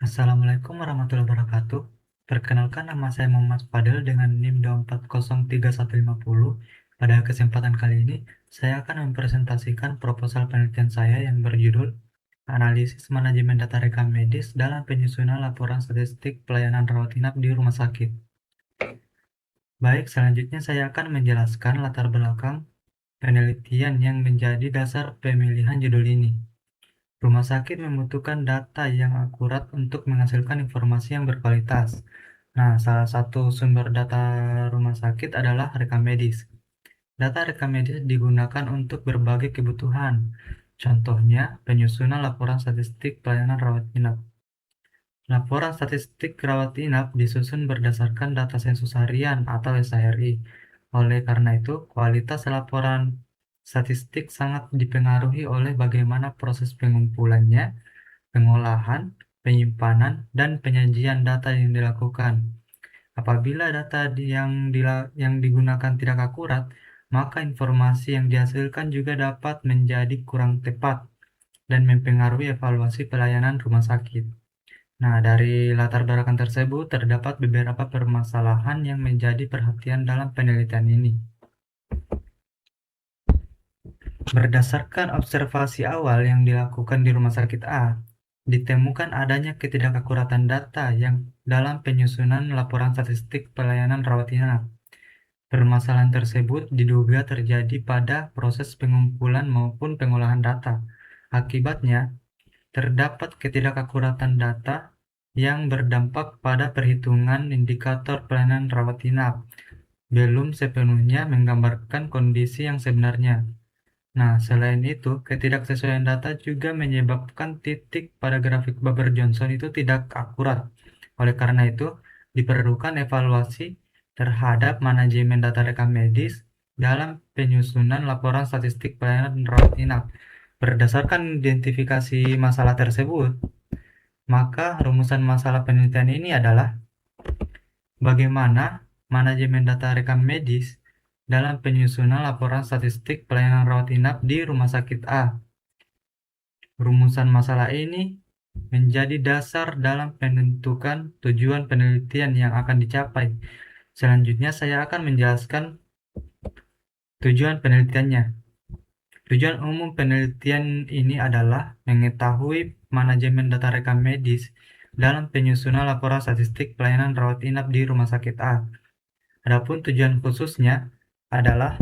Assalamualaikum warahmatullahi wabarakatuh. Perkenalkan, nama saya Muhammad Fadil dengan NIM 2403150. Pada kesempatan kali ini, saya akan mempresentasikan proposal penelitian saya yang berjudul Analisis Manajemen Data Rekam Medis dalam Penyusunan Laporan Statistik Pelayanan Rawat Inap di Rumah Sakit. Baik, selanjutnya saya akan menjelaskan latar belakang penelitian yang menjadi dasar pemilihan judul ini. Rumah sakit membutuhkan data yang akurat untuk menghasilkan informasi yang berkualitas. Nah, salah satu sumber data rumah sakit adalah rekam medis. Data rekam medis digunakan untuk berbagai kebutuhan. Contohnya, penyusunan laporan statistik pelayanan rawat inap. Laporan statistik rawat inap disusun berdasarkan data sensus harian atau SHRI. Oleh karena itu, kualitas laporan statistik sangat dipengaruhi oleh bagaimana proses pengumpulannya, pengolahan, penyimpanan, dan penyajian data yang dilakukan. Apabila data yang digunakan tidak akurat, maka informasi yang dihasilkan juga dapat menjadi kurang tepat dan mempengaruhi evaluasi pelayanan rumah sakit. Nah, dari latar belakang tersebut terdapat beberapa permasalahan yang menjadi perhatian dalam penelitian ini. Berdasarkan observasi awal yang dilakukan di Rumah Sakit A, ditemukan adanya ketidakakuratan data yang dalam penyusunan laporan statistik pelayanan rawat inap. Permasalahan tersebut diduga terjadi pada proses pengumpulan maupun pengolahan data. Akibatnya, terdapat ketidakakuratan data yang berdampak pada perhitungan indikator pelayanan rawat inap, belum sepenuhnya menggambarkan kondisi yang sebenarnya. Nah, selain itu, ketidaksesuaian data juga menyebabkan titik pada grafik Baber-Johnson itu tidak akurat. Oleh karena itu, diperlukan evaluasi terhadap manajemen data rekam medis dalam penyusunan laporan statistik pelayanan rawat inap. Berdasarkan identifikasi masalah tersebut, maka rumusan masalah penelitian ini adalah bagaimana manajemen data rekam medis dalam penyusunan laporan statistik pelayanan rawat inap di Rumah Sakit A. Rumusan masalah ini menjadi dasar dalam penentukan tujuan penelitian yang akan dicapai. Selanjutnya saya akan menjelaskan tujuan penelitiannya. Tujuan umum penelitian ini adalah mengetahui manajemen data rekam medis dalam penyusunan laporan statistik pelayanan rawat inap di Rumah Sakit A. Adapun tujuan khususnya adalah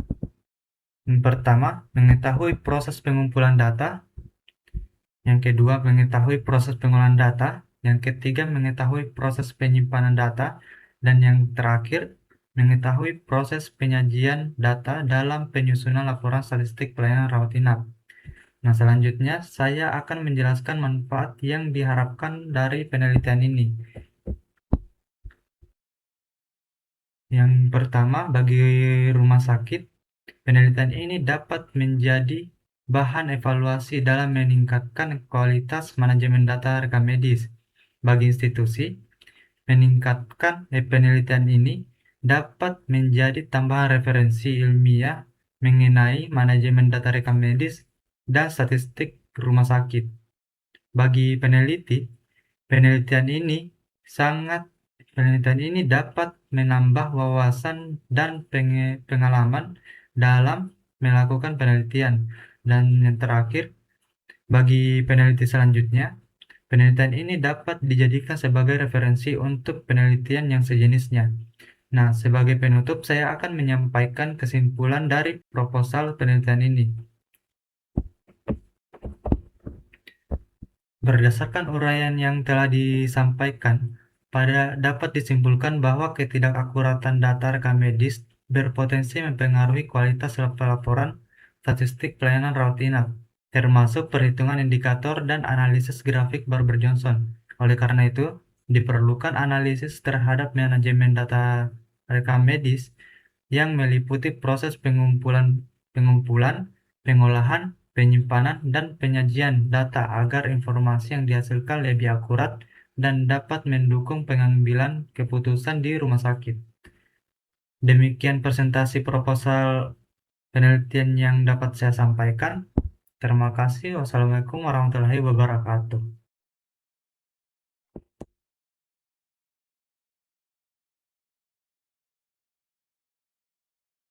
yang pertama, mengetahui proses pengumpulan data. Yang kedua, mengetahui proses pengolahan data. Yang ketiga, mengetahui proses penyimpanan data. Dan yang terakhir, mengetahui proses penyajian data dalam penyusunan laporan statistik pelayanan rawat inap. Nah, selanjutnya saya akan menjelaskan manfaat yang diharapkan dari penelitian ini. Yang pertama, bagi rumah sakit, penelitian ini dapat menjadi bahan evaluasi dalam meningkatkan kualitas manajemen data rekam medis. Bagi institusi, penelitian ini dapat menjadi tambahan referensi ilmiah mengenai manajemen data rekam medis dan statistik rumah sakit. Bagi peneliti, penelitian ini dapat menambah wawasan dan pengalaman dalam melakukan penelitian. Dan yang terakhir, bagi peneliti selanjutnya, penelitian ini dapat dijadikan sebagai referensi untuk penelitian yang sejenisnya. Nah, sebagai penutup, saya akan menyampaikan kesimpulan dari proposal penelitian ini. Berdasarkan uraian yang telah disampaikan, dapat disimpulkan bahwa ketidakakuratan data rekam medis berpotensi mempengaruhi kualitas laporan statistik pelayanan rawat inap, termasuk perhitungan indikator dan analisis grafik Barber-Johnson. Oleh karena itu, diperlukan analisis terhadap manajemen data rekam medis yang meliputi proses pengumpulan, pengolahan, penyimpanan, dan penyajian data agar informasi yang dihasilkan lebih akurat dan dapat mendukung pengambilan keputusan di rumah sakit. Demikian presentasi proposal penelitian yang dapat saya sampaikan. Terima kasih. Wassalamualaikum warahmatullahi wabarakatuh.